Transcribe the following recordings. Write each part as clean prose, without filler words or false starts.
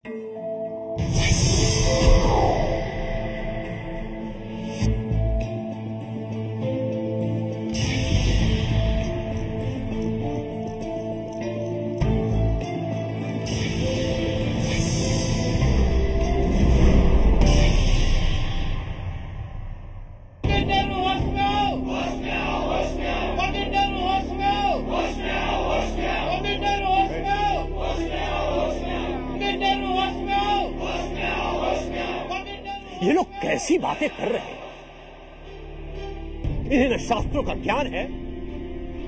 ये लोग कैसी बातें कर रहे हैं? इन्हें न शास्त्रों का ज्ञान है,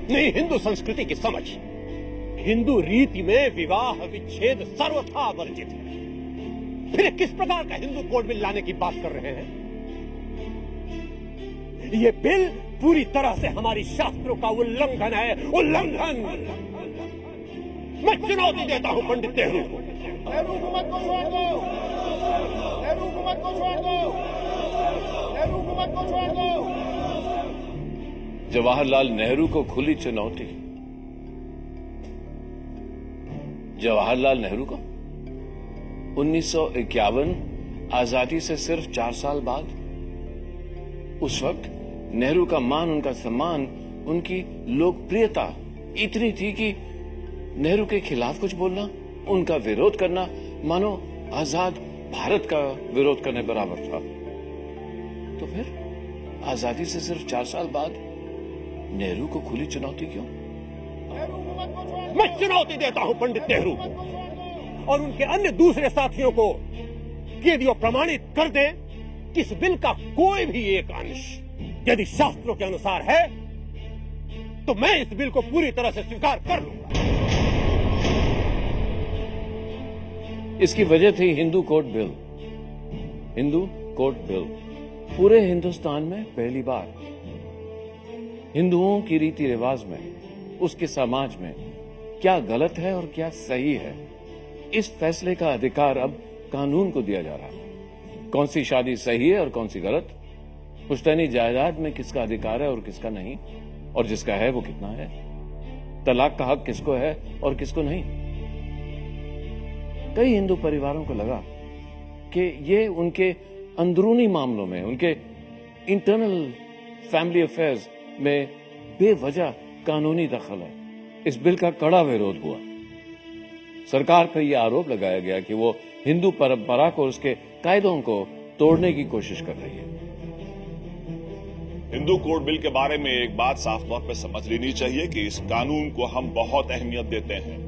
नहीं हिंदू संस्कृति की समझ। हिंदू रीति में विवाह विच्छेद सर्वथा वर्जित है। फिर किस प्रकार का हिंदू कोड बिल लाने की बात कर रहे हैं? ये बिल पूरी तरह से हमारी शास्त्रों का उल्लंघन है, उल्लंघन। मैं चुनौती देता हूं पंडित नेहरू को। नेहरू हुकूमत को छोड़ दो, नेहरू हुकूमत को छोड़ दो, नेहरू हुकूमत को छोड़ दो। जवाहरलाल नेहरू को खुली चुनौती। जवाहरलाल नेहरू को 1951 आजादी से सिर्फ 4 साल बाद, उस वक्त नेहरू का मान, उनका सम्मान, उनकी लोकप्रियता इतनी थी कि नेहरू के खिलाफ कुछ बोलना, उनका विरोध करना मानो आजाद भारत का विरोध करने बराबर था। तो फिर आजादी से सिर्फ 4 साल बाद नेहरू को खुली चुनौती क्यों? मैं चुनौती देता हूं पंडित नेहरू को और उनके अन्य दूसरे साथियों को कि यदि वो प्रमाणित कर दें कि इस बिल का कोई भी एक अंश यदि शास्त्रों के अनुसार है तो मैं इस बिल को पूरी तरह से स्वीकार कर लूंगा। इसकी वजह थी Hindu code bill. Hindu code bill पूरे हिंदुस्तान में पहली बार हिंदुओं की रीति रिवाज में, उसके समाज में क्या गलत है और क्या सही है, इस फैसले का अधिकार अब कानून को दिया जा रहा है। कौन सी शादी सही है और कौन सी गलत, पुश्तैनी जायदाद में किसका अधिकार है और किसका नहीं, और जिसका है वो कितना है, तलाक का हक किसको है और किसको नहीं। कई हिंदू परिवारों को लगा कि ये उनके अंदरूनी मामलों में, उनके इंटरनल फैमिली अफेयर्स में बेवजह कानूनी दखल है। इस बिल का कड़ा विरोध हुआ। सरकार पर यह आरोप लगाया गया कि वो हिंदू परंपरा को, उसके कायदों को तोड़ने की कोशिश कर रही है। हिंदू कोड बिल के बारे में एक बात साफ तौर पर समझ लेनी चाहिए कि इस कानून को हम बहुत अहमियत देते हैं।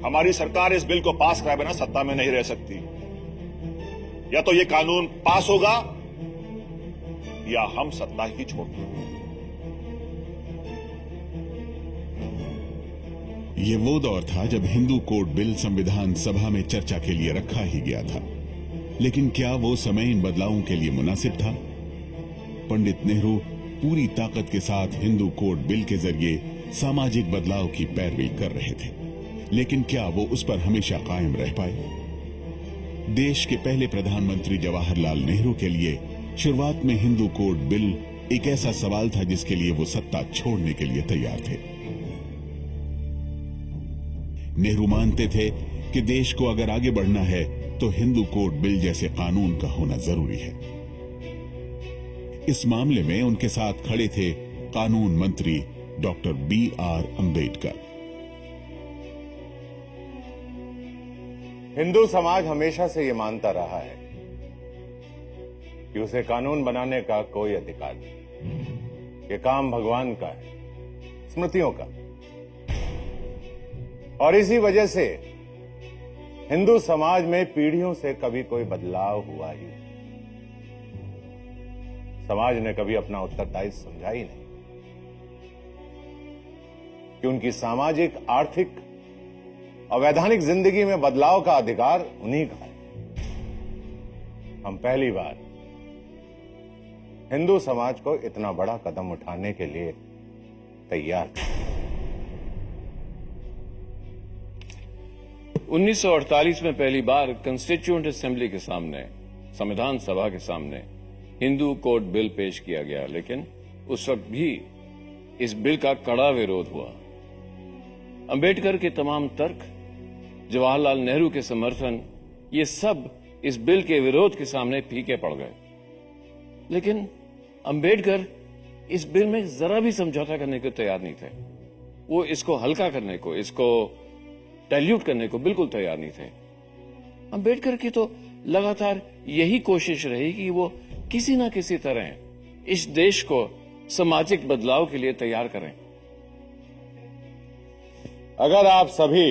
हमारी सरकार इस बिल को पास कराए बिना सत्ता में नहीं रह सकती। या तो ये कानून पास होगा या हम सत्ता ही छोड़ देंगे। ये वो दौर था जब हिंदू कोड बिल संविधान सभा में चर्चा के लिए रखा ही गया था, लेकिन क्या वो समय इन बदलावों के लिए मुनासिब था? पंडित नेहरू पूरी ताकत के साथ हिंदू कोड बिल के जरिए सामाजिक बदलाव की पैरवी कर रहे थे, लेकिन क्या वो उस पर हमेशा कायम रह पाए? देश के पहले प्रधानमंत्री जवाहरलाल नेहरू के लिए शुरुआत में हिंदू कोड बिल एक ऐसा सवाल था जिसके लिए वो सत्ता छोड़ने के लिए तैयार थे। नेहरू मानते थे कि देश को अगर आगे बढ़ना है तो हिंदू कोड बिल जैसे कानून का होना जरूरी है। इस मामले में उनके साथ खड़े थे कानून मंत्री डॉक्टर B.R. अंबेडकर। हिंदू समाज हमेशा से ये मानता रहा है कि उसे कानून बनाने का कोई अधिकार नहीं। ये काम भगवान का है, स्मृतियों का। और इसी वजह से हिंदू समाज में पीढ़ियों से कभी कोई बदलाव हुआ ही नहीं। समाज ने कभी अपना उत्तरदायित्व समझा ही नहीं कि उनकी सामाजिक, आर्थिक और वैधानिक जिंदगी में बदलाव का अधिकार उन्हीं का है। हम पहली बार हिंदू समाज को इतना बड़ा कदम उठाने के लिए तैयार थे। 1948 में पहली बार कॉन्स्टिट्यूएंट असेंबली के सामने, संविधान सभा के सामने हिंदू कोड बिल पेश किया गया, लेकिन उस वक्त भी इस बिल का कड़ा विरोध हुआ। अंबेडकर के तमाम तर्क जवाहरलाल नेहरू के समर्थन, ये सब इस बिल के विरोध के सामने फीके पड़ गए। लेकिन अंबेडकर इस बिल में जरा भी समझौता करने को तैयार नहीं थे। वो इसको हल्का करने को, इसको डाइल्यूट करने को बिल्कुल तैयार नहीं थे। अंबेडकर की तो लगातार यही कोशिश रही कि वो किसी ना किसी तरह इस देश को सामाजिक बदलाव के लिए तैयार करें। अगर आप सभी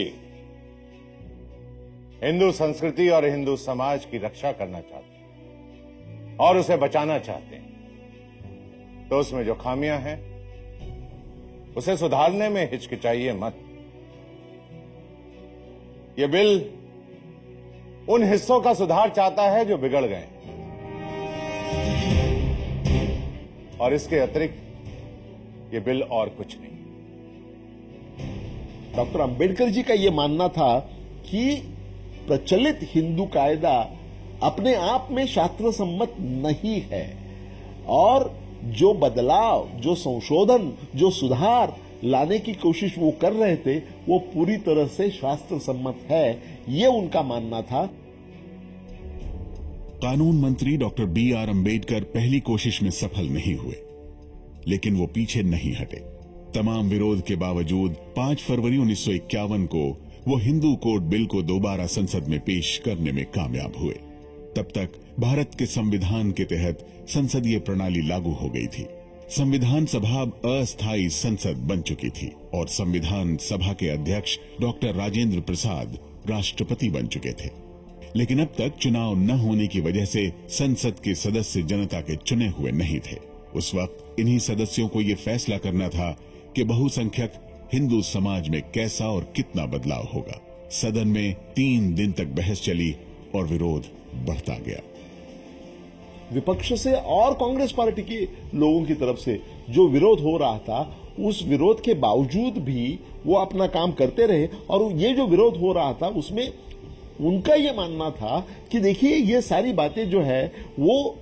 हिंदू संस्कृति और हिंदू समाज की रक्षा करना चाहते हैं और उसे बचाना चाहते हैं, तो उसमें जो खामियां हैं उसे सुधारने में हिचकिचाइए मत। यह बिल उन हिस्सों का सुधार चाहता है जो बिगड़ गए, और इसके अतिरिक्त यह बिल और कुछ नहीं। डॉक्टर अंबेडकर जी का यह मानना था कि प्रचलित हिंदू कायदा अपने आप में शास्त्र सम्मत नहीं है, और जो बदलाव, जो संशोधन, जो सुधार लाने की कोशिश वो कर रहे थे वो पूरी तरह से शास्त्र सम्मत है, ये उनका मानना था। कानून मंत्री डॉक्टर B.R. अंबेडकर पहली कोशिश में सफल नहीं हुए, लेकिन वो पीछे नहीं हटे। तमाम विरोध के बावजूद 5 फरवरी 1951 को वो हिंदू कोड बिल को दोबारा संसद में पेश करने में कामयाब हुए। तब तक भारत के संविधान के तहत संसदीय प्रणाली लागू हो गई थी। संविधान सभा अब अस्थायी संसद बन चुकी थी और संविधान सभा के अध्यक्ष डॉक्टर राजेंद्र प्रसाद राष्ट्रपति बन चुके थे। लेकिन अब तक चुनाव न होने की वजह से संसद के सदस्य जनता के चुने हुए नहीं थे। उस वक्त इन्हीं सदस्यों को ये फैसला करना था कि बहुसंख्यक हिंदू समाज में कैसा और कितना बदलाव होगा। सदन में 3 दिन तक बहस चली और विरोध बढ़ता गया। विपक्ष से और कांग्रेस पार्टी के लोगों की तरफ से जो विरोध हो रहा था, उस विरोध के बावजूद भी वो अपना काम करते रहे। और ये जो विरोध हो रहा था उसमें उनका ये मानना था कि देखिए ये सारी बातें जो है वो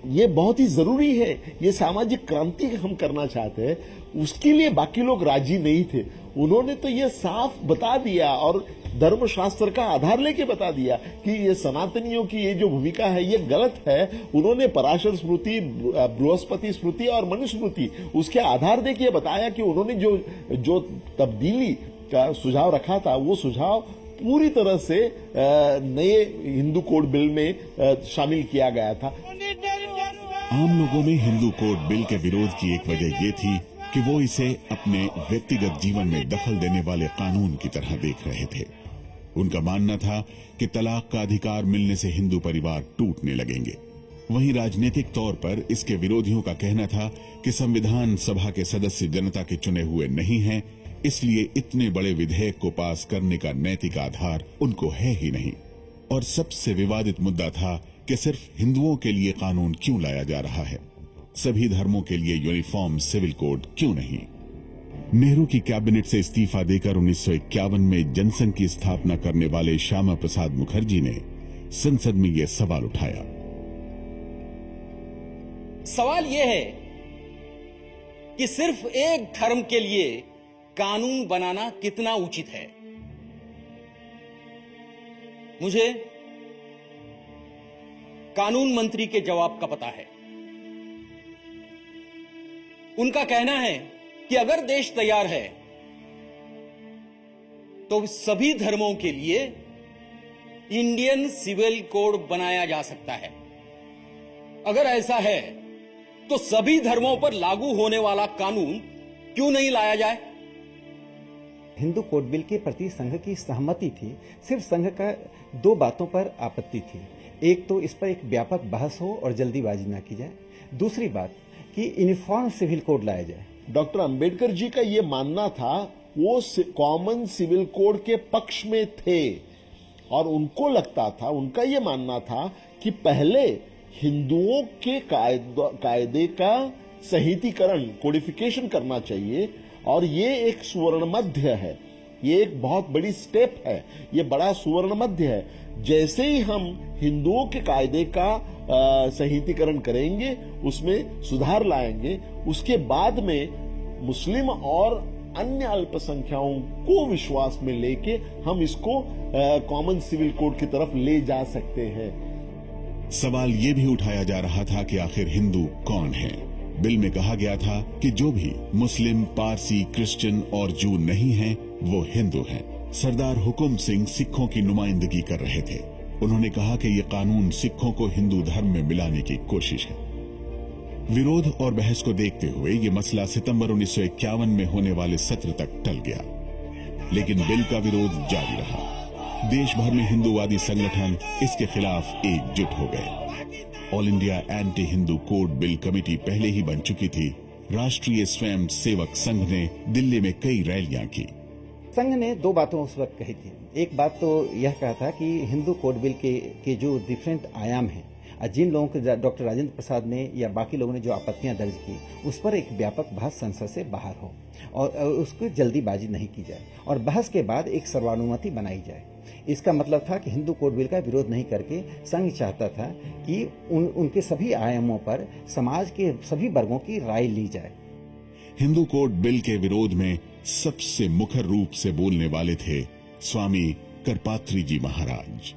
ये बहुत ही जरूरी है, ये सामाजिक क्रांति हम करना चाहते हैं, उसके लिए बाकी लोग राजी नहीं थे। उन्होंने तो ये साफ बता दिया और धर्मशास्त्र का आधार लेके बता दिया कि ये सनातनियों की ये जो भूमिका है ये गलत है। उन्होंने पराशर स्मृति, बृहस्पति स्मृति और मनुस्मृति उसके आधार देके बताया कि उन्होंने जो तब्दीली का सुझाव रखा था वो सुझाव पूरी तरह से नए हिंदू कोड बिल में शामिल किया गया था। आम लोगों में हिंदू कोड बिल के विरोध की एक वजह यह थी कि वो इसे अपने व्यक्तिगत जीवन में दखल देने वाले कानून की तरह देख रहे थे। उनका मानना था कि तलाक का अधिकार मिलने से हिंदू परिवार टूटने लगेंगे। वहीं राजनीतिक तौर पर इसके विरोधियों का कहना था कि संविधान सभा के सदस्य जनता के चुने हुए नहीं हैं, इसलिए इतने बड़े विधेयक को पास करने का नैतिक आधार उनको है ही नहीं। और सबसे विवादित मुद्दा था कि सिर्फ हिंदुओं के लिए कानून क्यों लाया जा रहा है, सभी धर्मों के लिए यूनिफॉर्म सिविल कोड क्यों नहीं। नेहरू की कैबिनेट से इस्तीफा देकर 1951 में जनसंघ की स्थापना करने वाले श्यामा प्रसाद मुखर्जी ने संसद में यह सवाल उठाया। सवाल यह है कि सिर्फ एक धर्म के लिए कानून बनाना कितना उचित है। मुझे कानून मंत्री के जवाब का पता है। उनका कहना है कि अगर देश तैयार है तो सभी धर्मों के लिए इंडियन सिविल कोड बनाया जा सकता है। अगर ऐसा है तो सभी धर्मों पर लागू होने वाला कानून क्यों नहीं लाया जाए। हिंदू कोड बिल के प्रति संघ की सहमति थी। सिर्फ संघ का 2 बातों पर आपत्ति थी। एक तो इस पर एक व्यापक बहस हो और जल्दीबाजी ना की जाए। दूसरी बात कि यूनिफॉर्म सिविल कोड लाया जाए। डॉक्टर अंबेडकर जी का ये मानना था, वो कॉमन सिविल कोड के पक्ष में थे और उनको लगता था, उनका ये मानना था कि पहले हिंदुओं के कायदे का संहितीकरण, कोडिफिकेशन करना चाहिए। और ये एक सुवर्ण मध्य है, ये एक बहुत बड़ी स्टेप है, ये बड़ा सुवर्ण मध्य है। जैसे ही हम हिंदुओं के कायदे का संहितीकरण करेंगे, उसमें सुधार लाएंगे, उसके बाद में मुस्लिम और अन्य अल्पसंख्याओं को विश्वास में लेके हम इसको कॉमन सिविल कोड की तरफ ले जा सकते हैं। सवाल ये भी उठाया जा रहा था कि आखिर हिंदू कौन है। बिल में कहा गया था कि जो भी मुस्लिम, पारसी, क्रिश्चियन और जू नहीं हैं, वो हिंदू हैं। सरदार हुकुम सिंह सिखों की नुमाइंदगी कर रहे थे। उन्होंने कहा कि ये कानून सिखों को हिंदू धर्म में मिलाने की कोशिश है। विरोध और बहस को देखते हुए ये मसला सितंबर 1951 में होने वाले सत्र तक टल गया, लेकिन बिल का विरोध जारी रहा। देश भर में हिंदूवादी संगठन इसके खिलाफ एकजुट हो गए। All India anti Hindu code bill committee पहले ही बन चुकी थी। राष्ट्रीय स्वयं सेवक संघ ने दिल्ली में कई रैलियां की। संघ ने दो बातों उस वक्त कही थी। एक बात तो यह कहा था कि हिंदू कोड बिल के जो डिफरेंट आयाम हैं, जिन लोगों को डॉक्टर राजेंद्र प्रसाद ने या बाकी लोगों ने जो आपत्तियां दर्ज की, उस पर एक व्यापक बहस संसद से बाहर हो और उसको जल्दीबाजी नहीं की जाए और बहस के बाद एक सर्वानुमति बनाई जाए। इसका मतलब था कि हिंदू कोड बिल का विरोध नहीं करके संघ चाहता था कि उनके सभी आयामों पर समाज के सभी वर्गों की राय ली जाए। हिंदू कोड बिल के विरोध में सबसे मुखर रूप से बोलने वाले थे स्वामी करपात्री जी महाराज।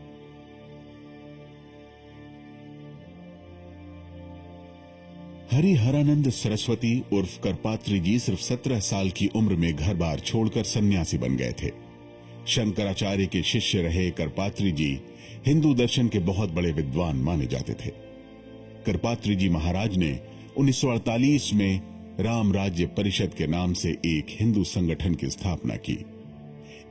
हरिहरानंद सरस्वती उर्फ करपात्री जी सिर्फ 17 साल की उम्र में घर बार छोड़कर सन्यासी बन गए थे। शंकराचार्य के शिष्य रहे करपात्री जी हिंदू दर्शन के बहुत बड़े विद्वान माने जाते थे। करपात्री जी महाराज ने 1948 में राम राज्य परिषद के नाम से एक हिंदू संगठन की स्थापना की।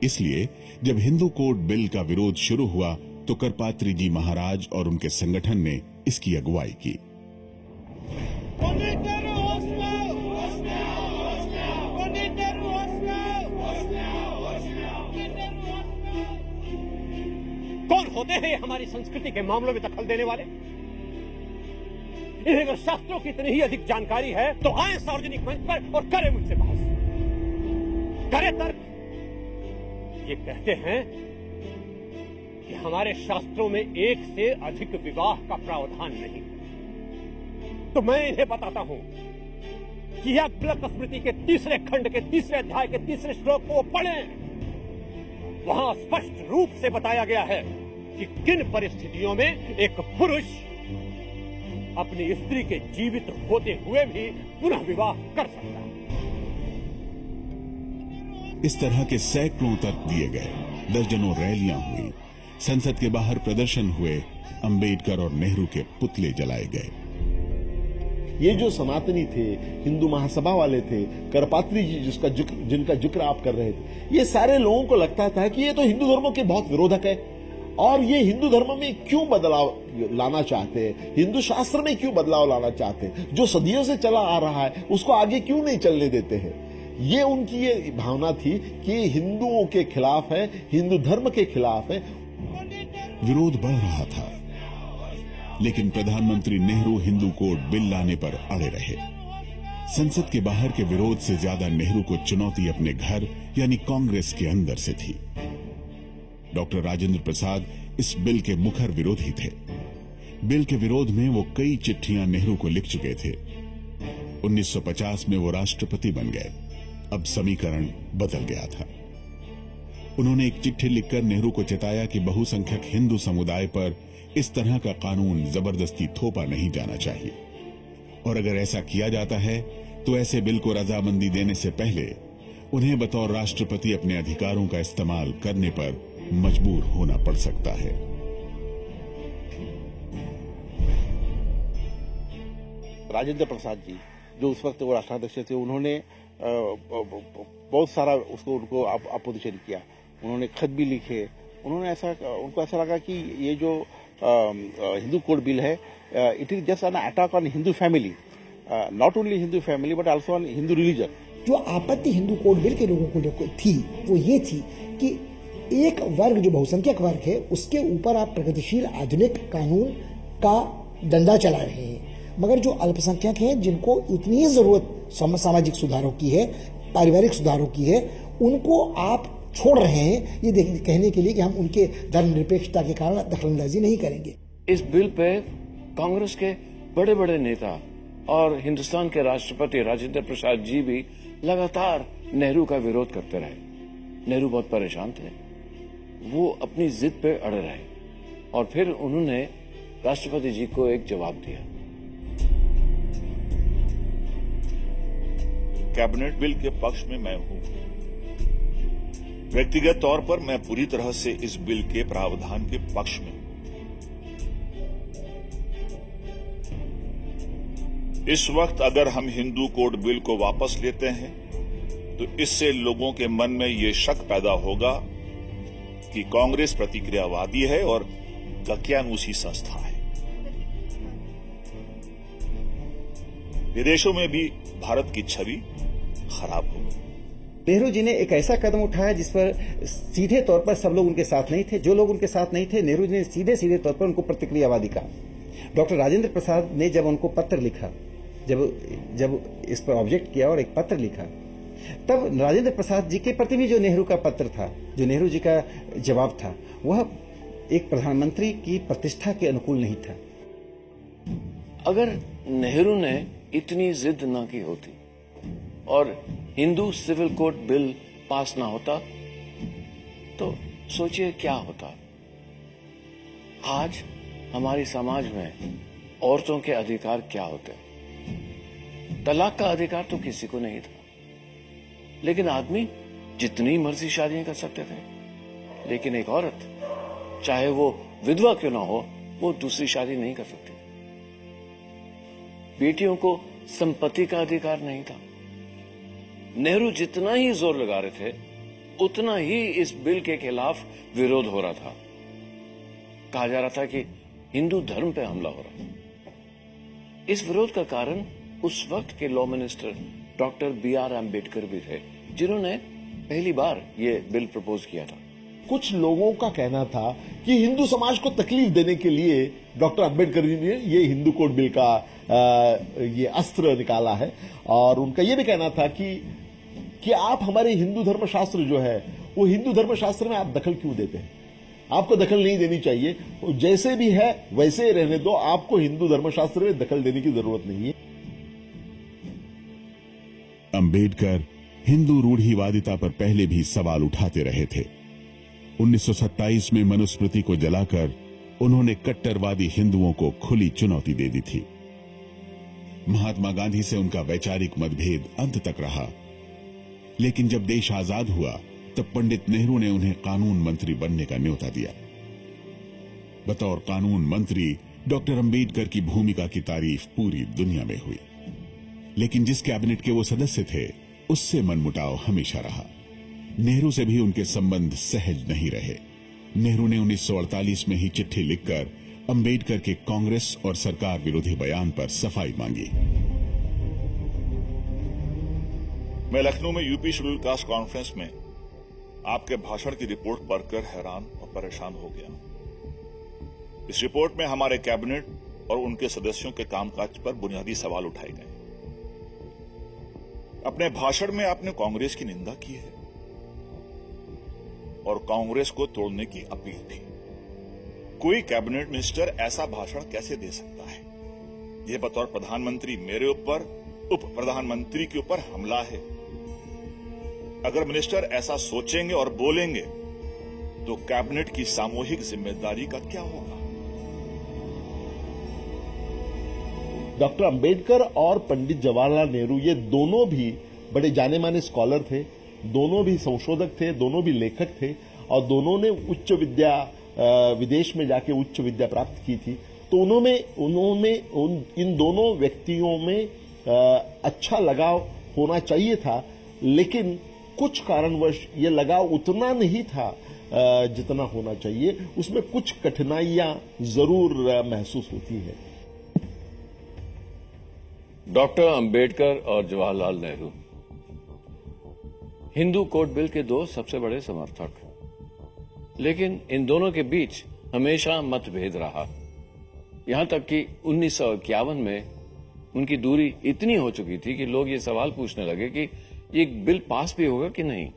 इसलिए जब हिंदू कोड बिल का विरोध शुरू हुआ तो करपात्री जी महाराज और उनके संगठन ने इसकी अगुवाई की। कौन होते हैं हमारी संस्कृति के मामलों में दखल देने वाले? इन्हें अगर शास्त्रों की इतनी ही अधिक जानकारी है तो आए सार्वजनिक मंच पर और करें मुझसे बहस, करे तर्क। ये कहते हैं कि हमारे शास्त्रों में एक से अधिक विवाह का प्रावधान नहीं, तो मैं इन्हें बताता हूं कि यह ब्लक स्मृति के 3 खंड के 3 अध्याय के 3 श्लोक को पढ़ें। वहां स्पष्ट रूप से बताया गया है कि किन परिस्थितियों में एक पुरुष अपनी स्त्री के जीवित होते हुए भी पुनः विवाह कर सकता है। इस तरह के सैकड़ों तर्क दिए गए, दर्जनों रैलियां हुई, संसद के बाहर प्रदर्शन हुए, अंबेडकर और नेहरू के पुतले जलाए गए। ये जो सनातनी थे, हिंदू महासभा वाले थे, करपात्री जी जिनका जिक्र आप कर रहे थे, ये सारे लोगों को लगता था कि ये तो हिंदू धर्मों के बहुत विरोधक है और ये हिंदू धर्म में क्यों बदलाव लाना चाहते हैं, हिंदू शास्त्र में क्यों बदलाव लाना चाहते हैं, जो सदियों से चला आ रहा है उसको आगे क्यों नहीं चलने देते हैं। ये उनकी ये भावना थी कि हिंदुओं के खिलाफ है, हिंदू धर्म के खिलाफ है। विरोध बढ़ रहा था, लेकिन प्रधानमंत्री नेहरू हिंदू कोड बिल लाने पर अड़े रहे। संसद के बाहर के विरोध से ज्यादा नेहरू को चुनौती अपने घर यानी कांग्रेस के अंदर से थी। डॉक्टर राजेंद्र प्रसाद इस बिल के मुखर विरोधी थे। बिल के विरोध में वो कई चिट्ठियां नेहरू को लिख चुके थे। 1950 में वो राष्ट्रपति बन गए। अब समीकरण बदल गया था। उन्होंने एक चिट्ठी लिखकर नेहरू को चेताया कि बहुसंख्यक हिंदू समुदाय पर इस तरह का कानून जबरदस्ती थोपा नहीं जाना चाहिए, और अगर ऐसा किया जाता है तो ऐसे बिल को रजामंदी देने से पहले उन्हें बतौर राष्ट्रपति अपने अधिकारों का इस्तेमाल करने पर मजबूर होना पड़ सकता है। राजेंद्र प्रसाद जी जो उस वक्त वो राष्ट्राध्यक्ष थे, उन्होंने बहुत सारा उनको अपोजिशन किया। उन्होंने खत भी लिखे। उनको ऐसा लगा कि ये जो हिंदू कोड बिल है, it is just an attack on Hindu family, not only Hindu family but also on Hindu religion. जो आपत्ति हिंदू कोड बिल के लोगों को थी वो ये थी कि एक वर्ग जो बहुसंख्यक वर्ग है उसके ऊपर आप प्रगतिशील आधुनिक कानून का डंडा चला रहे हैं, मगर जो अल्पसंख्यक हैं जिनको इतनी जरूरत सामाजिक सुधारों की है, पारिवारिक सुधारों की है, उनको आप छोड़ रहे हैं ये कहने के लिए कि हम उनके धर्मनिरपेक्षता के कारण दखलंदाजी नहीं करेंगे। इस बिल पे कांग्रेस के बड़े बड़े नेता और हिंदुस्तान के राष्ट्रपति राजेंद्र प्रसाद जी भी लगातार नेहरू का विरोध करते रहे। नेहरू बहुत परेशान थे, वो अपनी जिद पे अड़े रहे और फिर उन्होंने राष्ट्रपति जी को एक जवाब दिया। कैबिनेट बिल के पक्ष में मैं हूं। व्यक्तिगत तौर पर मैं पूरी तरह से इस बिल के प्रावधान के पक्ष में हूं। इस वक्त अगर हम हिंदू कोड बिल को वापस लेते हैं तो इससे लोगों के मन में यह शक पैदा होगा कि कांग्रेस प्रतिक्रियावादी है और दकियानूसी संस्था है। विदेशों में भी भारत की छवि खराब होगी। नेहरू जी ने एक ऐसा कदम उठाया जिस पर सीधे तौर पर सब लोग उनके साथ नहीं थे। जो लोग उनके साथ नहीं थे, नेहरू जी ने सीधे सीधे तौर पर उनको प्रतिक्रियावादी कहा। डॉक्टर राजेंद्र प्रसाद ने जब उनको पत्र लिखा, जब इस पर ऑब्जेक्ट किया और एक पत्र लिखा, तब राजेंद्र प्रसाद जी के प्रति भी जो नेहरू का पत्र था, जो नेहरू जी का जवाब था, वह एक प्रधानमंत्री की प्रतिष्ठा के अनुकूल नहीं था। अगर नेहरू ने इतनी जिद ना की होती और Hindu civil code bill pass ना होता तो सोचिए क्या होता। आज हमारे समाज में औरतों के अधिकार क्या होते। तलाक का अधिकार तो किसी को नहीं था, लेकिन आदमी जितनी मर्जी शादियां कर सकते थे। लेकिन एक औरत, चाहे वो विधवा क्यों ना हो, वो दूसरी शादी नहीं कर सकती। बेटियों को संपत्ति का अधिकार नहीं था। नेहरू जितना ही जोर लगा रहे थे, उतना ही इस बिल के खिलाफ विरोध हो रहा था। कहा जा रहा था कि हिंदू धर्म पे हमला हो रहा है। इस विरोध का कारण उस वक्त के law minister doctor B.R. Ambedkar भी थे, जिन्होंने पहली बार ये बिल प्रपोज किया था। कुछ लोगों का कहना था कि हिंदू समाज को तकलीफ देने के लिए डॉक्टर अम्बेडकर जी ने ये हिंदू कोड बिल का ये अस्त्र निकाला है, और उनका ये भी कहना था कि आप हमारे हिंदू धर्मशास्त्र जो है, वो हिंदू धर्मशास्त्र में आप दखल क्यों देते हैं? आपको दखल नहीं देनी चाहिए, जैसे भी है वैसे ही रहने दो, आपको हिंदू धर्मशास्त्र में दखल देने की जरूरत नहीं है। अंबेडकर हिंदू रूढ़िवादिता पर पहले भी सवाल उठाते रहे थे। 1927 में मनुस्मृति को जलाकर उन्होंने कट्टरवादी हिंदुओं को खुली चुनौती दे दी थी। महात्मा गांधी से उनका वैचारिक मतभेद अंत तक रहा, लेकिन जब देश आजाद हुआ तब पंडित नेहरू ने उन्हें कानून मंत्री बनने का न्योता दिया। बतौर कानून मंत्री डॉक्टर अंबेडकर की भूमिका की तारीफ पूरी दुनिया में हुई, लेकिन जिस कैबिनेट के वो सदस्य थे, उससे मनमुटाव हमेशा रहा। नेहरू से भी उनके संबंध सहज नहीं रहे। नेहरू ने 1948 में ही चिट्ठी लिखकर अंबेडकर के कांग्रेस और सरकार विरोधी बयान पर सफाई मांगी। मैं लखनऊ में यूपी शेड्यूल कास्ट कॉन्फ्रेंस में आपके भाषण की रिपोर्ट पढ़कर हैरान और परेशान हो गया। इस रिपोर्ट में हमारे कैबिनेट और उनके सदस्यों के कामकाज पर बुनियादी सवाल उठाए गए। अपने भाषण में आपने कांग्रेस की निंदा की है और कांग्रेस को तोड़ने की अपील थी। कोई कैबिनेट मिनिस्टर ऐसा भाषण कैसे दे सकता है? यह बतौर प्रधानमंत्री मेरे ऊपर, उप प्रधानमंत्री के ऊपर हमला है। अगर मिनिस्टर ऐसा सोचेंगे और बोलेंगे तो कैबिनेट की सामूहिक जिम्मेदारी का क्या होगा? डॉक्टर अंबेडकर और पंडित जवाहरलाल नेहरू, ये दोनों भी बड़े जाने माने स्कॉलर थे, दोनों भी संशोधक थे, दोनों भी लेखक थे, और दोनों ने उच्च विद्या, विदेश में जाके उच्च विद्या प्राप्त की थी। तो उन्होंने इन दोनों व्यक्तियों में अच्छा लगाव होना चाहिए था, लेकिन कुछ कारणवश ये लगाव उतना नहीं था जितना होना चाहिए। उसमें कुछ कठिनाइयां जरूर महसूस होती है। डॉक्टर अंबेडकर और जवाहरलाल नेहरू हिंदू कोड बिल के दो सबसे बड़े समर्थक, लेकिन इन दोनों के बीच हमेशा मतभेद रहा। यहां तक कि 1951 में उनकी दूरी इतनी हो चुकी थी कि लोग ये सवाल पूछने लगे कि ये बिल पास भी होगा कि नहीं।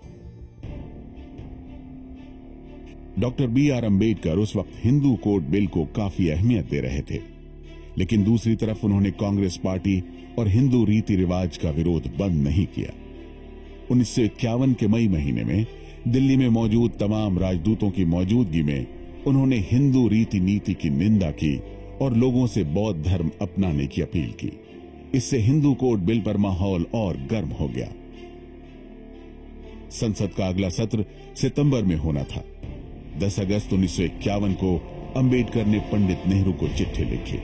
Doctor B.R. अम्बेडकर उस वक्त हिंदू कोड बिल को काफी अहमियत दे रहे थे, लेकिन दूसरी तरफ उन्होंने कांग्रेस पार्टी और हिंदू रीति रिवाज का विरोध बंद नहीं किया। 1951 के मई महीने में दिल्ली में मौजूद तमाम राजदूतों की मौजूदगी में उन्होंने हिंदू रीति नीति की निंदा की और लोगों से बौद्ध धर्म अपनाने की अपील की। इससे हिंदू कोड बिल पर माहौल और गर्म हो गया। संसद का अगला सत्र सितंबर में होना था। 10 अगस्त 1951 को अंबेडकर ने पंडित नेहरू को चिट्ठी लिखी।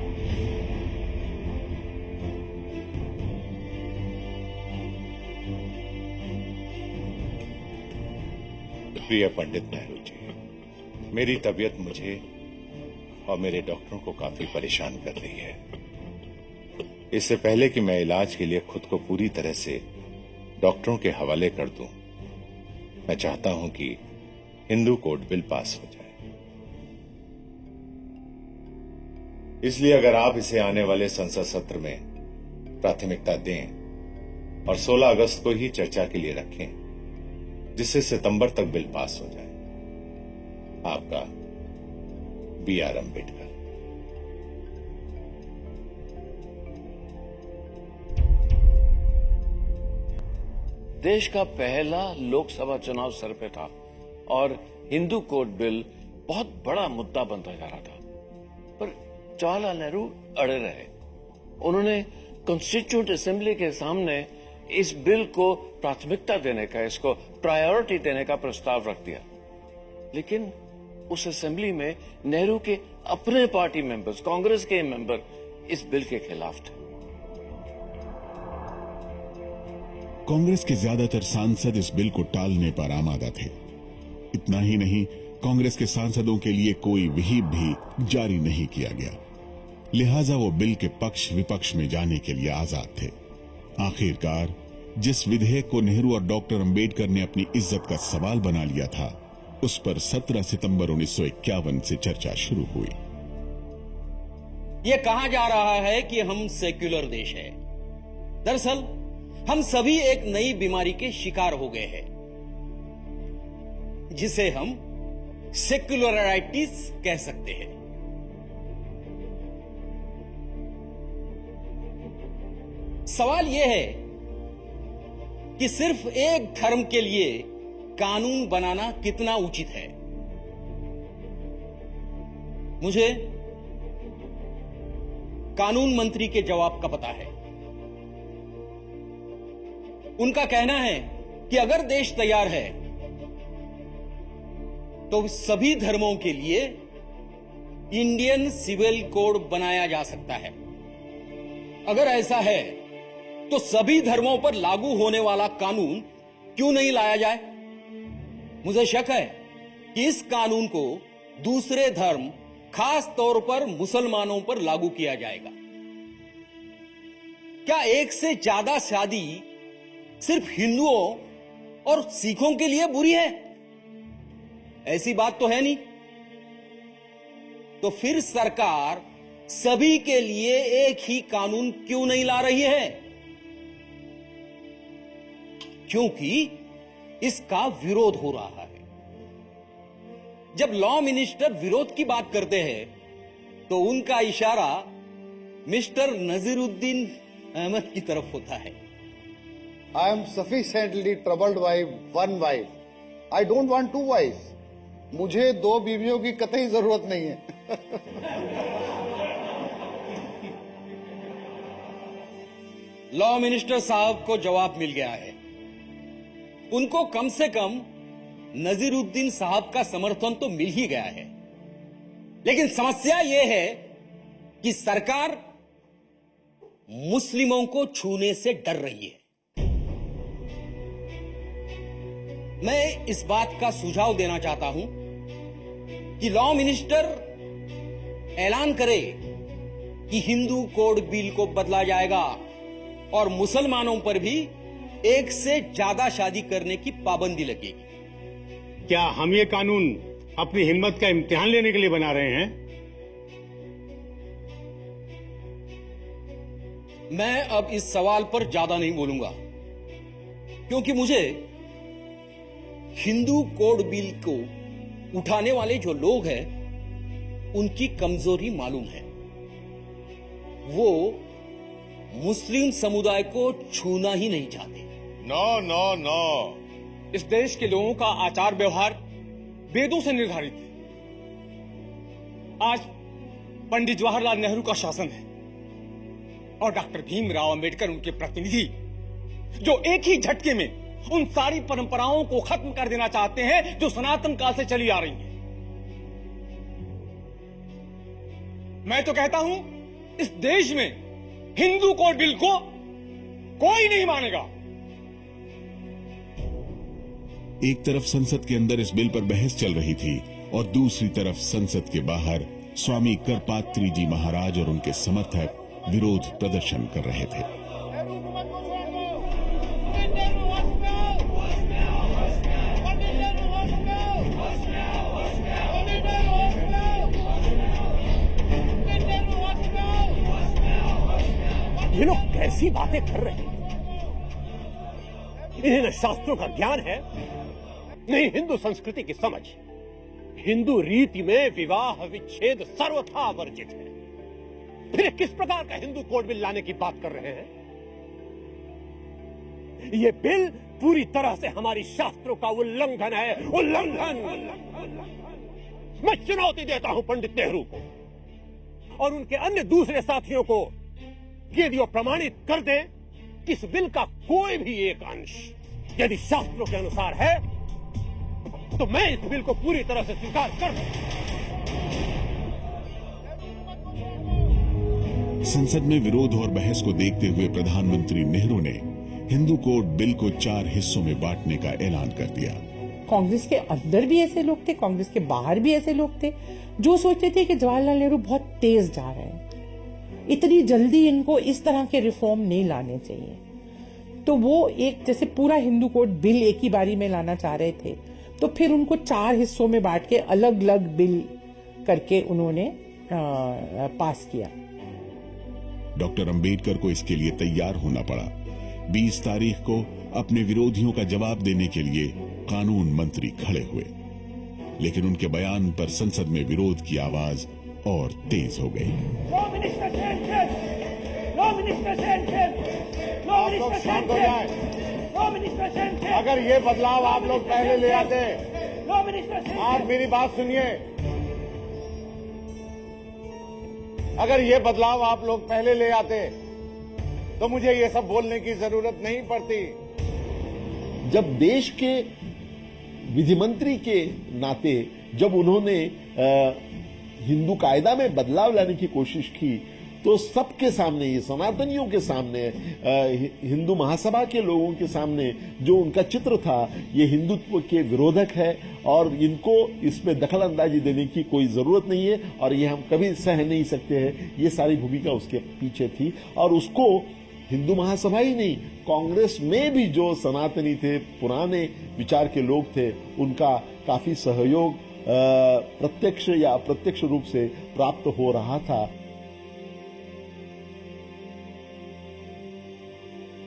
प्रिय पंडित नेहरू जी, मेरी तबीयत मुझे और मेरे डॉक्टरों को काफी परेशान कर रही है। इससे पहले कि मैं इलाज के लिए खुद को पूरी तरह से डॉक्टरों के हवाले कर दूं, मैं चाहता हूं कि हिंदू कोड बिल पास हो जाए। इसलिए अगर आप इसे आने वाले संसद सत्र में प्राथमिकता दें और 16 अगस्त को ही चर्चा के लिए रखें, जिससे सितंबर तक बिल पास हो जाए। आपका B.R. अम्बेडकर। देश का पहला लोकसभा चुनाव सर पे था और हिंदू कोड बिल बहुत बड़ा मुद्दा बनता जा रहा था, पर जवाहरलाल नेहरू अड़े रहे। उन्होंने कॉन्स्टिट्यूएंट असेंबली के सामने इस बिल को प्राथमिकता देने का, इसको प्रायोरिटी देने का प्रस्ताव रख दिया। लेकिन उस असेंबली में नेहरू के अपने पार्टी मेंबर्स, कांग्रेस के मेंबर इस बिल के खिलाफ थे। कांग्रेस के ज्यादातर सांसद इस बिल को टालने पर आमादा थे। इतना ही नहीं, कांग्रेस के सांसदों के लिए कोई व्हिप भी जारी नहीं किया गया। लिहाजा वो बिल के पक्ष विपक्ष में जाने के लिए आजाद थे। आखिरकार जिस विधेयक को नेहरू और डॉक्टर अंबेडकर ने अपनी इज्जत का सवाल बना लिया था, उस पर 17 सितंबर 1951 से चर्चा शुरू हुई। यह कहा जा रहा है कि हम सेक्युलर देश है। दरअसल हम सभी एक नई बीमारी के शिकार हो गए हैं, जिसे हम सेक्युलराइटिस कह सकते हैं। सवाल यह है कि सिर्फ एक धर्म के लिए कानून बनाना कितना उचित है। मुझे कानून मंत्री के जवाब का पता है। उनका कहना है कि अगर देश तैयार है तो सभी धर्मों के लिए इंडियन सिविल कोड बनाया जा सकता है। अगर ऐसा है तो सभी धर्मों पर लागू होने वाला कानून क्यों नहीं लाया जाए? मुझे शक है कि इस कानून को दूसरे धर्म, खास तौर पर मुसलमानों पर लागू किया जाएगा। क्या एक से ज्यादा शादी सिर्फ हिंदुओं और सिखों के लिए बुरी है? ऐसी बात तो है नहीं। तो फिर सरकार सभी के लिए एक ही कानून क्यों नहीं ला रही है? क्योंकि इसका विरोध हो रहा है। जब लॉ मिनिस्टर विरोध की बात करते हैं तो उनका इशारा मिस्टर नजीरुद्दीन अहमद की तरफ होता है। I am sufficiently troubled by one wife. I don't want two wives. मुझे 2 बीवियों की कतई जरूरत नहीं है। लॉ मिनिस्टर साहब को जवाब मिल गया है। उनको कम से कम नजीरुद्दीन साहब का समर्थन तो मिल ही गया है। लेकिन समस्या यह है कि सरकार मुस्लिमों को छूने से डर रही है। मैं इस बात का सुझाव देना चाहता हूं कि लॉ मिनिस्टर ऐलान करे कि हिंदू कोड बिल को बदला जाएगा और मुसलमानों पर भी एक से ज्यादा शादी करने की पाबंदी लगेगी। क्या हम ये कानून अपनी हिम्मत का इम्तिहान लेने के लिए बना रहे हैं? मैं अब इस सवाल पर ज्यादा नहीं बोलूंगा, क्योंकि मुझे हिंदू कोड बिल को उठाने वाले जो लोग हैं उनकी कमजोरी मालूम है। वो मुस्लिम समुदाय को छूना ही नहीं चाहते। No no no. इस देश के लोगों का आचार व्यवहार वेदों से निर्धारित है। आज पंडित जवाहरलाल नेहरू का शासन है और डॉक्टर भीमराव अंबेडकर उनके प्रतिनिधि, जो एक ही झटके में उन सारी परंपराओं को खत्म कर देना चाहते हैं जो सनातन काल से चली आ रही हैं। मैं तो कहता हूं, इस देश में हिंदू कोड बिल को कोई नहीं मानेगा। एक तरफ संसद के अंदर इस बिल पर बहस चल रही थी और दूसरी तरफ संसद के बाहर स्वामी करपात्री जी महाराज और उनके समर्थक विरोध प्रदर्शन कर रहे थे। ये लोग कैसी बातें कर रहे हैं? इन्हें न शास्त्रों का ज्ञान है, नहीं हिंदू संस्कृति की समझ। हिंदू रीति में विवाह विच्छेद सर्वथा वर्जित है। फिर किस प्रकार का हिंदू कोड बिल लाने की बात कर रहे हैं? यह बिल पूरी तरह से हमारी शास्त्रों का उल्लंघन है, उल्लंघन। मैं चुनौती देता हूं पंडित नेहरू को और उनके अन्य दूसरे साथियों को कि यदि वो प्रमाणित कर दें कि इस बिल का कोई भी एक अंश यदि शास्त्रों के अनुसार है तो मैं इस बिल को पूरी तरह से स्वीकार कर दूं। संसद में विरोध और बहस को देखते हुए प्रधानमंत्री नेहरू ने हिंदू कोड बिल को 4 हिस्सों में बांटने का ऐलान कर दिया। कांग्रेस के अंदर भी ऐसे लोग थे, कांग्रेस के बाहर भी ऐसे लोग थे जो सोचते थे कि जवाहरलाल नेहरू बहुत तेज जा रहे हैं, इतनी जल्दी इनको इस तरह के रिफॉर्म नहीं लाने चाहिए। तो वो एक जैसे पूरा हिंदू कोड बिल एक ही बारी में लाना चाह रहे थे, तो फिर उनको 4 हिस्सों में बांट के अलग अलग बिल करके उन्होंने पास किया। डॉक्टर अंबेडकर को इसके लिए तैयार होना पड़ा। 20 तारीख को अपने विरोधियों का जवाब देने के लिए कानून मंत्री खड़े हुए, लेकिन उनके बयान पर संसद में विरोध की आवाज और तेज हो गई। अगर ये बदलाव आप लोग पहले ले आते, आप मेरी बात सुनिए, अगर ये बदलाव आप लोग पहले ले आते तो मुझे ये सब बोलने की जरूरत नहीं पड़ती। जब देश के विधि मंत्री के नाते जब उन्होंने हिंदू कायदा में बदलाव लाने की कोशिश की तो सबके सामने, ये सनातनियों के सामने, हिंदू महासभा के लोगों के सामने जो उनका चित्र था, ये हिंदुत्व के विरोधक है और इनको इसमें दखल अंदाजी देने की कोई जरूरत नहीं है और ये हम कभी सह नहीं सकते हैं। ये सारी भूमिका उसके पीछे थी और उसको हिंदू महासभा ही नहीं, कांग्रेस में भी जो सनातनी थे, पुराने विचार के लोग थे, उनका काफी सहयोग प्रत्यक्ष या अप्रत्यक्ष रूप से प्राप्त हो रहा था।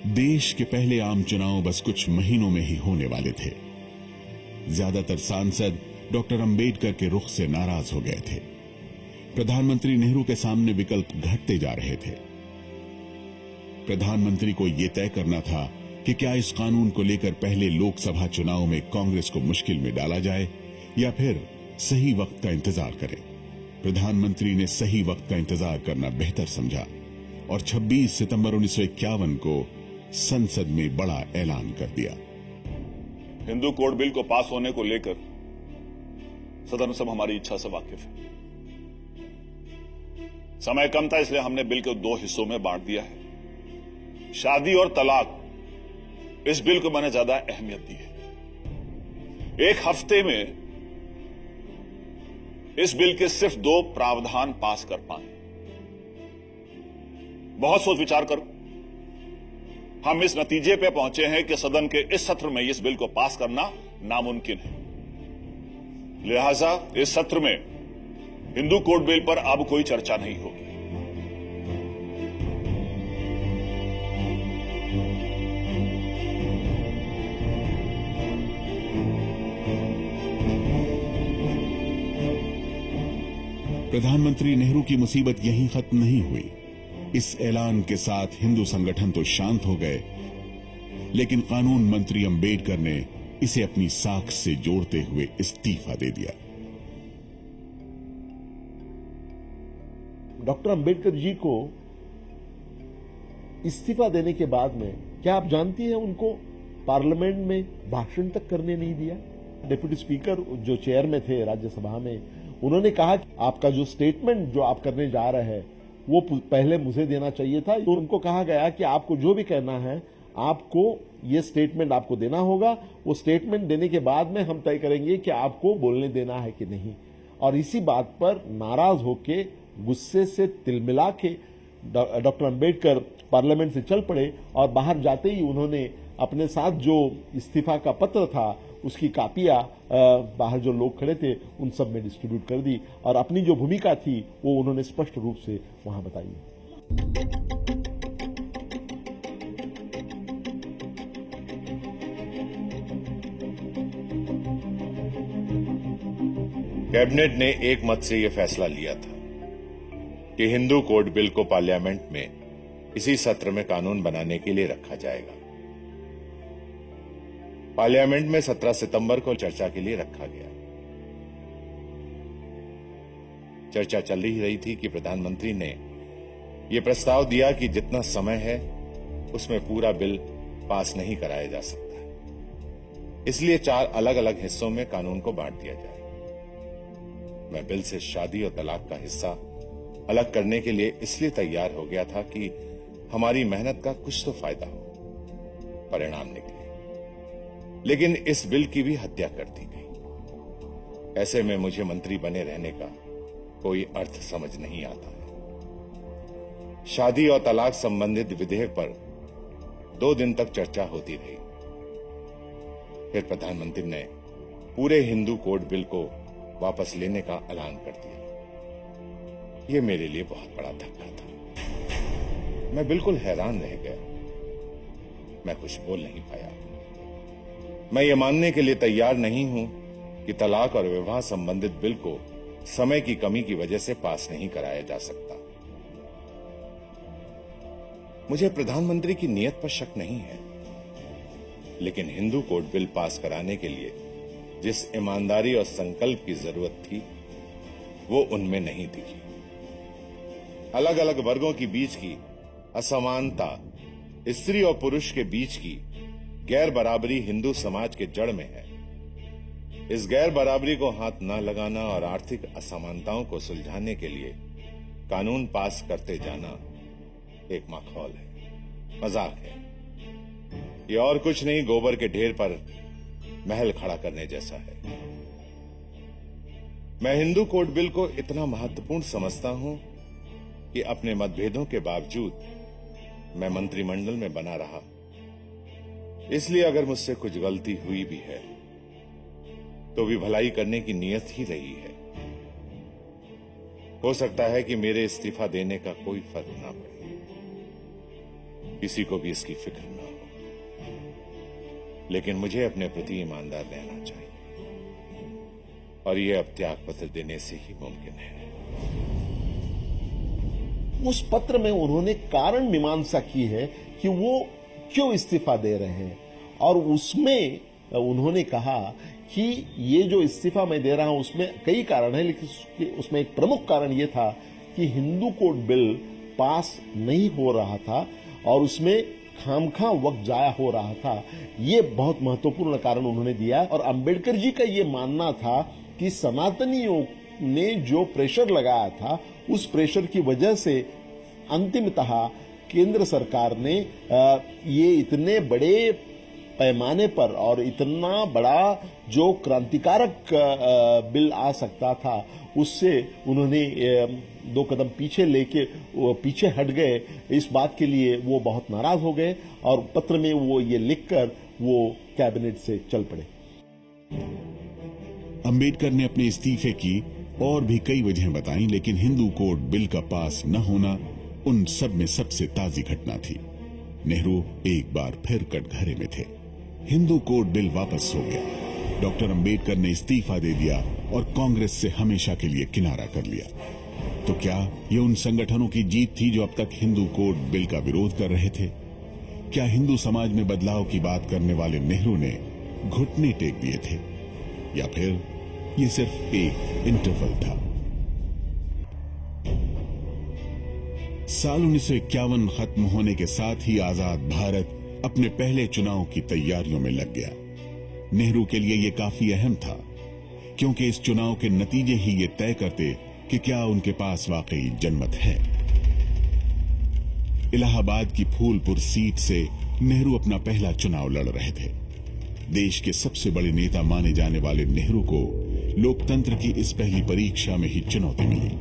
देश के पहले आम चुनाव बस कुछ महीनों में ही होने वाले थे। ज्यादातर सांसद डॉक्टर अंबेडकर के रुख से नाराज हो गए थे। प्रधानमंत्री नेहरू के सामने विकल्प घटते जा रहे थे। प्रधानमंत्री को यह तय करना था कि क्या इस कानून को लेकर पहले लोकसभा चुनाव में कांग्रेस को मुश्किल में डाला जाए या फिर सही वक्त का इंतजार करें। प्रधानमंत्री ने सही वक्त का इंतजार करना बेहतर समझा और 26 सितंबर 1951 को संसद में बड़ा ऐलान कर दिया। हिंदू कोड बिल को पास होने को लेकर सदन सब हमारी इच्छा से वाकिफ है। समय कम था इसलिए हमने बिल को 2 हिस्सों में बांट दिया है। शादी और तलाक, इस बिल को मैंने ज्यादा अहमियत दी है। 1 हफ्ते में इस बिल के सिर्फ 2 प्रावधान पास कर पाए। बहुत सोच विचार कर हम इस नतीजे पे पहुंचे हैं कि सदन के इस सत्र में इस बिल को पास करना नामुमकिन है। लिहाजा इस सत्र में हिंदू कोड बिल पर अब कोई चर्चा नहीं होगी। प्रधानमंत्री नेहरू की मुसीबत यहीं खत्म नहीं हुई। इस ऐलान के साथ हिंदू संगठन तो शांत हो गए, लेकिन कानून मंत्री अंबेडकर ने इसे अपनी साख से जोड़ते हुए इस्तीफा दे दिया। डॉक्टर अंबेडकर जी को इस्तीफा देने के बाद में, क्या आप जानती हैं, उनको पार्लियामेंट में भाषण तक करने नहीं दिया। डिप्टी स्पीकर जो चेयर में थे राज्यसभा में, उन्होंने कहा कि आपका जो स्टेटमेंट जो आप करने जा रहे हैं वो पहले मुझे देना चाहिए था। तो उनको कहा गया कि आपको जो भी कहना है आपको ये स्टेटमेंट आपको देना होगा, वो स्टेटमेंट देने के बाद में हम तय करेंगे कि आपको बोलने देना है कि नहीं। और इसी बात पर नाराज होके, गुस्से से तिलमिला के डॉक्टर अंबेडकर पार्लियामेंट से चल पड़े और बाहर जाते ही उन्होंने अपने साथ जो इस्तीफा का पत्र था उसकी कापियां बाहर जो लोग खड़े थे उन सब में डिस्ट्रीब्यूट कर दी और अपनी जो भूमिका थी वो उन्होंने स्पष्ट रूप से वहां बताई। कैबिनेट ने एक मत से यह फैसला लिया था कि हिंदू कोड बिल को पार्लियामेंट में इसी सत्र में कानून बनाने के लिए रखा जाएगा। पार्लियामेंट में 17 सितंबर को चर्चा के लिए रखा गया। चर्चा चल ही रही थी कि प्रधानमंत्री ने यह प्रस्ताव दिया कि जितना समय है उसमें पूरा बिल पास नहीं कराया जा सकता, इसलिए 4 अलग अलग हिस्सों में कानून को बांट दिया जाए। मैं बिल से शादी और तलाक का हिस्सा अलग करने के लिए इसलिए तैयार हो गया था कि हमारी मेहनत का कुछ तो फायदा हो, परिणाम निकले। लेकिन इस बिल की भी हत्या कर दी गई। ऐसे में मुझे मंत्री बने रहने का कोई अर्थ समझ नहीं आता है। शादी और तलाक संबंधित विधेयक पर 2 दिन तक चर्चा होती रही। फिर प्रधानमंत्री ने पूरे हिंदू कोड बिल को वापस लेने का ऐलान कर दिया। यह मेरे लिए बहुत बड़ा धक्का था। मैं बिल्कुल हैरान रह गया। मैं कुछ बोल नहीं पाया। मैं ये मानने के लिए तैयार नहीं हूं कि तलाक और विवाह संबंधित बिल को समय की कमी की वजह से पास नहीं कराया जा सकता। मुझे प्रधानमंत्री की नीयत पर शक नहीं है, लेकिन हिंदू कोड बिल पास कराने के लिए जिस ईमानदारी और संकल्प की जरूरत थी वो उनमें नहीं दिखी। अलग अलग वर्गों के बीच की असमानता, स्त्री और पुरुष के बीच की गैर बराबरी हिंदू समाज के जड़ में है। इस गैर बराबरी को हाथ न लगाना और आर्थिक असमानताओं को सुलझाने के लिए कानून पास करते जाना एक माखौल है, मजाक है। ये और कुछ नहीं, गोबर के ढेर पर महल खड़ा करने जैसा है। मैं हिंदू कोड बिल को इतना महत्वपूर्ण समझता हूं कि अपने मतभेदों के बावजूद मैं मंत्रिमंडल में बना रहा। इसलिए अगर मुझसे कुछ गलती हुई भी है तो भी भलाई करने की नीयत ही रही है। हो सकता है कि मेरे इस्तीफा देने का कोई फर्क ना पड़े, किसी को भी इसकी फिक्र ना हो, लेकिन मुझे अपने प्रति ईमानदार रहना चाहिए और यह अब त्याग पत्र देने से ही मुमकिन है। उस पत्र में उन्होंने कारण मीमांसा की है कि वो क्यों इस्तीफा दे रहे हैं और उसमें उन्होंने कहा कि ये जो इस्तीफा मैं दे रहा हूं उसमें कई कारण है, लेकिन उसमें एक प्रमुख कारण ये था कि हिंदू कोड बिल पास नहीं हो रहा था और उसमें खामखा वक्त जाया हो रहा था। ये बहुत महत्वपूर्ण कारण उन्होंने दिया। और अंबेडकर जी का ये मानना था कि सनातनियों ने जो प्रेशर लगाया था उस प्रेशर की वजह से अंतिमतः केंद्र सरकार ने ये इतने बड़े पैमाने पर और इतना बड़ा जो क्रांतिकारक बिल आ सकता था उससे उन्होंने 2 कदम पीछे लेके पीछे हट गए। इस बात के लिए वो बहुत नाराज हो गए और पत्र में वो ये लिखकर वो कैबिनेट से चल पड़े। अंबेडकर ने अपने इस्तीफे की और भी कई वजह बताई, लेकिन हिंदू कोड बिल का पास न होना उन सब में सबसे ताजी घटना थी। नेहरू एक बार फिर कटघरे में थे। हिंदू कोड बिल वापस हो गया। डॉक्टर अंबेडकर ने इस्तीफा दे दिया और कांग्रेस से हमेशा के लिए किनारा कर लिया। तो क्या ये उन संगठनों की जीत थी जो अब तक हिंदू कोड बिल का विरोध कर रहे थे? क्या हिंदू समाज में बदलाव की बात करने वाले नेहरू ने घुटने टेक दिए थे, या फिर ये सिर्फ एक इंटरवल था? साल 1951 खत्म होने के साथ ही आजाद भारत अपने पहले चुनाव की तैयारियों में लग गया। नेहरू के लिए यह काफी अहम था, क्योंकि इस चुनाव के नतीजे ही ये तय करते कि क्या उनके पास वाकई जनमत है। इलाहाबाद की फूलपुर सीट से नेहरू अपना पहला चुनाव लड़ रहे थे। देश के सबसे बड़े नेता माने जाने वाले नेहरू को लोकतंत्र की इस पहली परीक्षा में ही चुनौती मिली।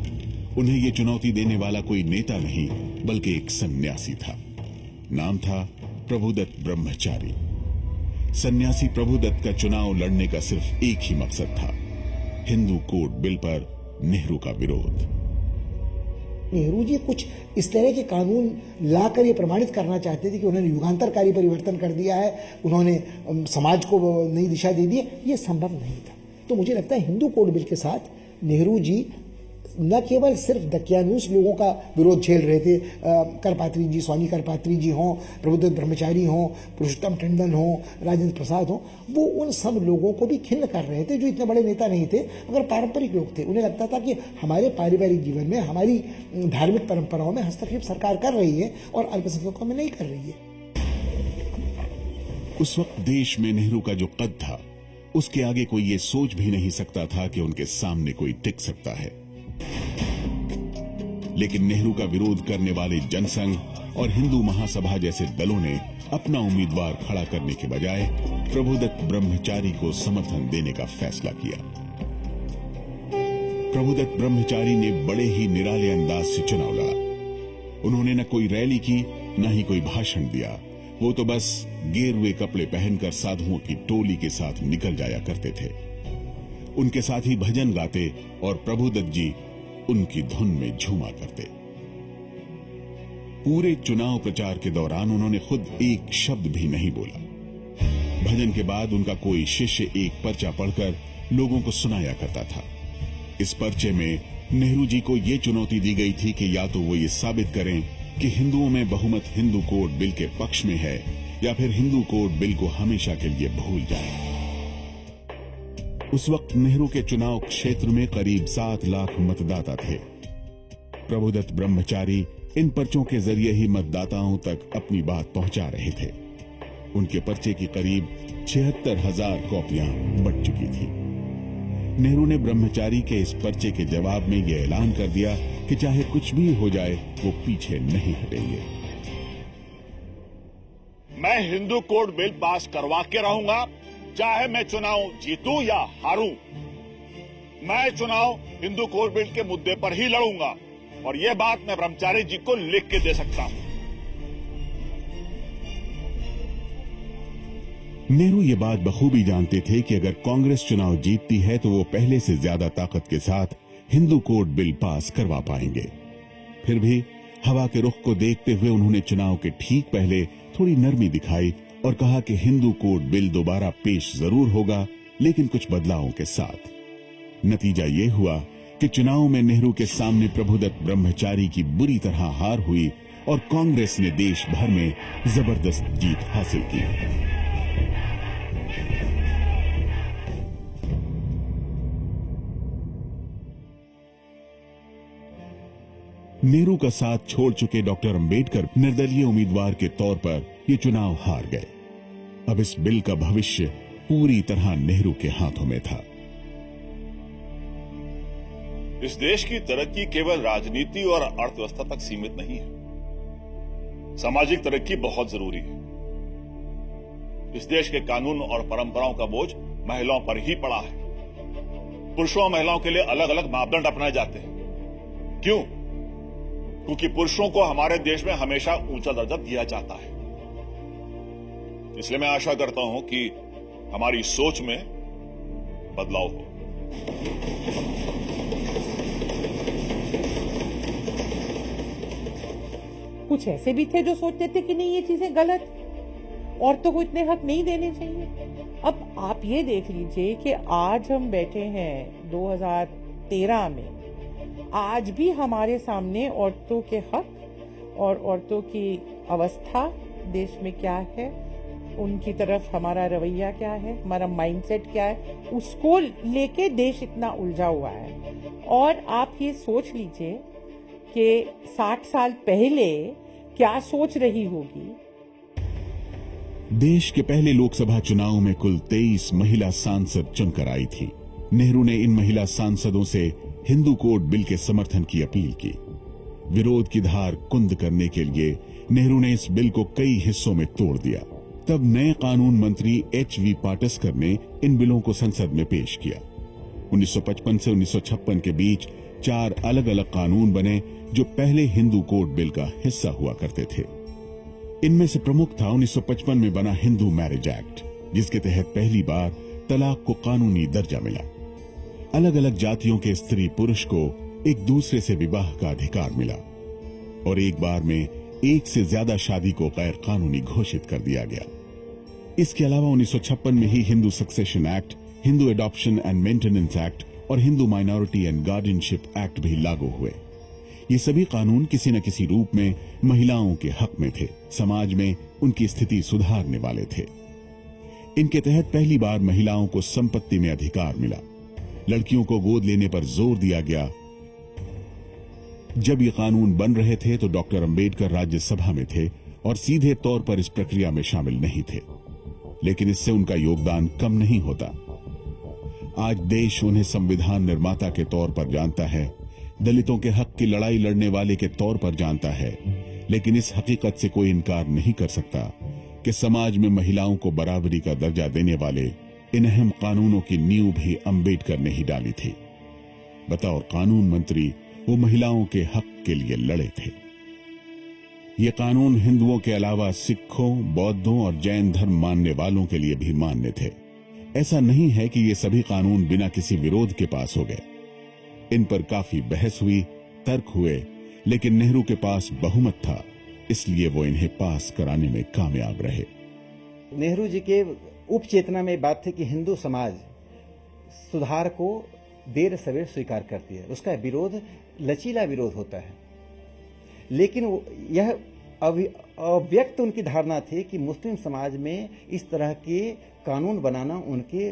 उन्हें यह चुनौती देने वाला कोई नेता नहीं, बल्कि एक सन्यासी था। नाम था प्रभुदत्त ब्रह्मचारी। सन्यासी प्रभुदत्त का चुनाव लड़ने का सिर्फ एक ही मकसद था, हिंदू कोड बिल पर नेहरू का विरोध। नेहरू जी कुछ इस तरह के कानून लाकर ये प्रमाणित करना चाहते थे कि उन्होंने युगांतरकारी परिवर्तन कर दिया है, उन्होंने समाज को नई दिशा दे दी है। ये संभव नहीं था। तो मुझे लगता है हिंदू कोड बिल के साथ नेहरू जी न केवल सिर्फ दकियानूस लोगों का विरोध झेल रहे थे, करपात्री जी, स्वामी करपात्री जी हों, प्रभुदत्त ब्रह्मचारी हों, पुरुषोत्तम टंडन हों, राजेंद्र प्रसाद हों, वो उन सब लोगों को भी खिन्न कर रहे थे जो इतने बड़े नेता नहीं थे मगर पारंपरिक लोग थे। उन्हें लगता था कि हमारे पारिवारिक जीवन में, हमारी धार्मिक परंपराओं में हस्तक्षेप सरकार कर रही है और अल्पसंख्यकों में नहीं कर रही है। उस वक्त देश में नेहरू का जो कद था, उसके आगे कोई ये सोच भी नहीं सकता था कि उनके सामने कोई टिक सकता है। लेकिन नेहरू का विरोध करने वाले जनसंघ और हिंदू महासभा जैसे दलों ने अपना उम्मीदवार खड़ा करने के बजाय प्रभुदत्त ब्रह्मचारी को समर्थन देने का फैसला किया। प्रभुदत्त ब्रह्मचारी ने बड़े ही निराले अंदाज से चुनाव लड़ा। उन्होंने न कोई रैली की, न ही कोई भाषण दिया। वो तो बस गेरुए कपड़े पहनकर साधुओं की टोली के साथ निकल जाया करते थे। उनके साथ ही भजन गाते और प्रभुदत्त जी उनकी धुन में झूमा करते। पूरे चुनाव प्रचार के दौरान उन्होंने खुद एक शब्द भी नहीं बोला। भजन के बाद उनका कोई शिष्य एक पर्चा पढ़कर लोगों को सुनाया करता था। इस पर्चे में नेहरू जी को यह चुनौती दी गई थी कि या तो वो ये साबित करें कि हिंदुओं में बहुमत हिंदू कोड बिल के पक्ष में है, या फिर हिंदू कोड बिल को हमेशा के लिए भूल जाए। उस वक्त नेहरू के चुनाव क्षेत्र में करीब 7 लाख मतदाता थे। प्रभुदत्त ब्रह्मचारी इन पर्चों के जरिए ही मतदाताओं तक अपनी बात पहुंचा रहे थे। उनके पर्चे की करीब 76,000 कॉपियां बट चुकी थी। नेहरू ने ब्रह्मचारी के इस पर्चे के जवाब में यह ऐलान कर दिया कि चाहे कुछ भी हो जाए, वो पीछे नहीं हटेंगे। मैं हिंदू कोड बिल पास करवा के रहूंगा, चाहे मैं चुनाव जीतूं या हारूं। मैं चुनाव हिंदू कोड बिल के मुद्दे पर ही लड़ूंगा, और यह बात मैं ब्रह्मचारी जी को लिख के दे सकता हूं। नेहरू ये बात बखूबी जानते थे कि अगर कांग्रेस चुनाव जीतती है तो वो पहले से ज्यादा ताकत के साथ हिंदू कोड बिल पास करवा पाएंगे। फिर भी हवा के रुख को देखते हुए उन्होंने चुनाव के ठीक पहले थोड़ी नरमी दिखाई और कहा कि हिंदू कोड बिल दोबारा पेश जरूर होगा, लेकिन कुछ बदलावों के साथ। नतीजा यह हुआ कि चुनाव में नेहरू के सामने प्रभुदत्त ब्रह्मचारी की बुरी तरह हार हुई और कांग्रेस ने देश भर में जबरदस्त जीत हासिल की। नेहरू का साथ छोड़ चुके डॉक्टर अंबेडकर निर्दलीय उम्मीदवार के तौर पर ये चुनाव हार गए। अब इस बिल का भविष्य पूरी तरह नेहरू के हाथों में था। इस देश की तरक्की केवल राजनीति और अर्थव्यवस्था तक सीमित नहीं है। सामाजिक तरक्की बहुत जरूरी है। इस देश के कानून और परंपराओं का बोझ महिलाओं पर ही पड़ा है। पुरुषों और महिलाओं के लिए अलग अलग मापदंड अपनाए जाते हैं। क्यों? क्योंकि पुरुषों को हमारे देश में हमेशा ऊंचा दर्जा दिया जाता है। इसलिए मैं आशा करता हूं कि हमारी सोच में बदलाव हो। कुछ ऐसे भी थे जो सोचते थे कि नहीं, ये चीजें गलत, औरतों को इतने हक नहीं देने चाहिए। अब आप ये देख लीजिए कि आज हम बैठे हैं 2013 में, आज भी हमारे सामने औरतों के हक और औरतों की अवस्था देश में क्या है, उनकी तरफ हमारा रवैया क्या है, हमारा माइंडसेट क्या है, उसको लेके देश इतना उलझा हुआ है। और आप ये सोच लीजिए कि 60 साल पहले क्या सोच रही होगी। देश के पहले लोकसभा चुनाव में कुल 23 महिला सांसद चुनकर आई थी। नेहरू ने इन महिला सांसदों से हिंदू कोड बिल के समर्थन की अपील की। विरोध की धार कुंद करने के लिए नेहरू ने इस बिल को कई हिस्सों में तोड़ दिया। तब नए कानून मंत्री H.V. पाटस्कर ने इन बिलों को संसद में पेश किया। 1955 से 1956 के बीच 4 अलग अलग कानून बने जो पहले हिंदू कोड बिल का हिस्सा हुआ करते थे। इनमें से प्रमुख था 1955 में बना हिंदू मैरिज एक्ट, जिसके तहत पहली बार तलाक को कानूनी दर्जा मिला। अलग अलग जातियों के स्त्री पुरुष को एक दूसरे से विवाह का अधिकार मिला और एक बार में एक से ज्यादा शादी को गैर कानूनी घोषित कर दिया गया। इसके अलावा 1956 में ही Hindu succession act, Hindu adoption and maintenance act और Hindu minority and guardianship act भी लागू हुए। ये सभी कानून किसी न किसी रूप में महिलाओं के हक में थे, समाज में उनकी स्थिति सुधारने वाले थे। इनके तहत पहली बार महिलाओं को संपत्ति में अधिकार मिला। लड़कियों को गोद लेने पर जोर दिया गया। जब ये कानून बन रहे थे तो डॉक्टर अंबेडकर राज्यसभा में थे और सीधे तौर पर इस प्रक्रिया में शामिल नहीं थे, लेकिन इससे उनका योगदान कम नहीं होता। आज देश उन्हें संविधान निर्माता के तौर पर जानता है, दलितों के हक की लड़ाई लड़ने वाले के तौर पर जानता है, लेकिन इस हकीकत से कोई इनकार नहीं कर सकता कि समाज में महिलाओं को बराबरी का दर्जा देने वाले इन अहम कानूनों की नींव भी अंबेडकर ने ही डाली थी। बतौर कानून मंत्री वो महिलाओं के हक के लिए लड़े थे। ये कानून हिंदुओं के अलावा सिखों, बौद्धों और जैन धर्म मानने वालों के लिए भी मान्य थे। ऐसा नहीं है कि ये सभी कानून बिना किसी विरोध के पास हो गए। इन पर काफी बहस हुई, तर्क हुए, लेकिन नेहरू के पास बहुमत था, इसलिए वो इन्हें पास कराने में कामयाब रहे। नेहरू जी के उपचेतना में बात थी कि हिंदू समाज सुधार को देर सवेर स्वीकार करती है, उसका विरोध लचीला विरोध होता है। लेकिन यह अव्यक्त उनकी धारणा थी कि मुस्लिम समाज में इस तरह के कानून बनाना उनके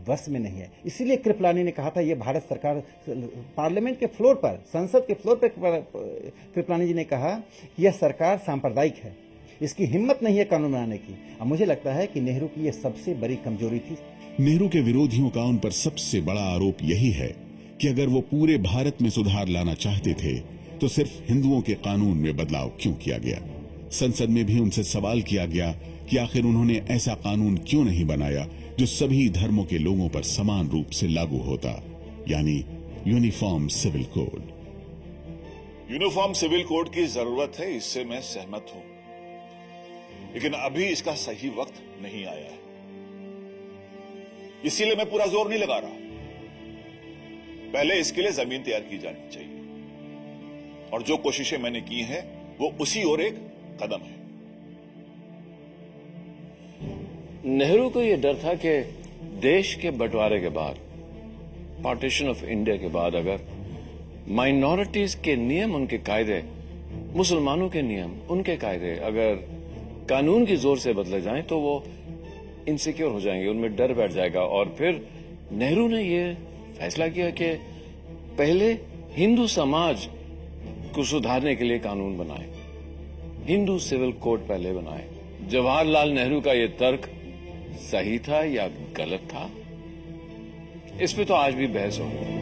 वश में नहीं है। इसीलिए कृपलानी ने कहा था, यह भारत सरकार पार्लियामेंट के फ्लोर पर, संसद के फ्लोर पर कृपलानी जी ने कहा कि यह सरकार सांप्रदायिक है, इसकी हिम्मत नहीं है कानून बनाने की। अब मुझे लगता है कि नेहरू की यह सबसे बड़ी कमजोरी थी। नेहरू के विरोधियों का उन पर सबसे बड़ा आरोप यही है कि अगर वो पूरे भारत में सुधार लाना चाहते थे तो सिर्फ हिंदुओं के कानून में बदलाव क्यों किया गया। संसद में भी उनसे सवाल किया गया कि आखिर उन्होंने ऐसा कानून क्यों नहीं बनाया जो सभी धर्मों के लोगों पर समान रूप से लागू होता, यानी uniform civil code. Uniform civil code की जरूरत है, इससे मैं सहमत हूं, लेकिन अभी इसका सही वक्त नहीं आया है। इसीलिए मैं पूरा जोर नहीं लगा रहा। पहले इसके लिए जमीन तैयार की जानी चाहिए, और जो कोशिशें मैंने की हैं वो उसी ओर एक कदम है। नेहरू को यह डर था कि देश के बंटवारे के बाद, पार्टीशन ऑफ इंडिया के बाद, अगर माइनॉरिटीज के नियम, उनके कायदे, मुसलमानों के नियम, उनके कायदे अगर कानून की जोर से बदले जाएं तो वो इनसिक्योर हो जाएंगे, उनमें डर बैठ जाएगा। और फिर नेहरू ने यह फैसला किया कि पहले हिंदू समाज को सुधारने के लिए कानून बनाए, हिंदू सिविल कोड पहले बनाए। जवाहरलाल नेहरू का यह तर्क सही था या गलत था, इस पे तो आज भी बहस हो रही है।